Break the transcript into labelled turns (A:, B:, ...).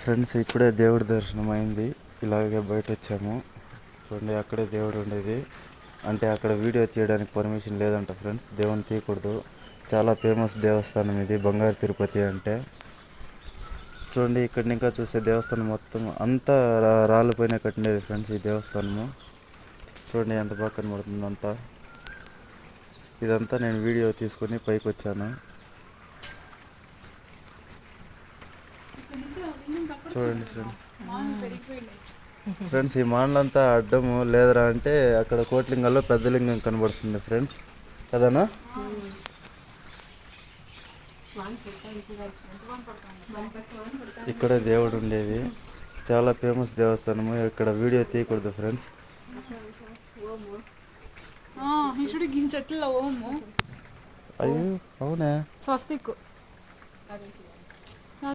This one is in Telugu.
A: ఫ్రెండ్స్ ఇప్పుడే దేవుడి దర్శనం అయింది. ఇలాగే బయట వచ్చాము. చూడండి అక్కడే దేవుడు ఉండేది. అంటే అక్కడ వీడియో తీయడానికి పర్మిషన్ లేదంట ఫ్రెండ్స్. దేవుని తీయకూడదు. చాలా ఫేమస్ దేవస్థానం ఇది, బంగారు తిరుపతి అంటే. చూడండి ఇక్కడ ఇంకా చూస్తే దేవస్థానం మొత్తం అంతా రాళ్ళపైన కట్టినది ఫ్రెండ్స్. ఈ దేవస్థానము చూడండి ఎంత బాగా కనబడుతుంది అంతా. ఇదంతా నేను వీడియో తీసుకొని పైకి వచ్చాను. చూడండి ఫ్రెండ్స్ ఈ మాటలంతా అడ్డము లేదరా అంటే అక్కడ కోట్లింగాల్లో పెద్ద లింగం కనబడుతుంది ఫ్రెండ్స్, కదనా? ఇక్కడ దేవుడు ఉండేది, చాలా ఫేమస్ దేవస్థానము. ఇక్కడ వీడియో తీయకూడదు ఫ్రెండ్స్. అయ్యో అవునా,
B: స్వస్తిక్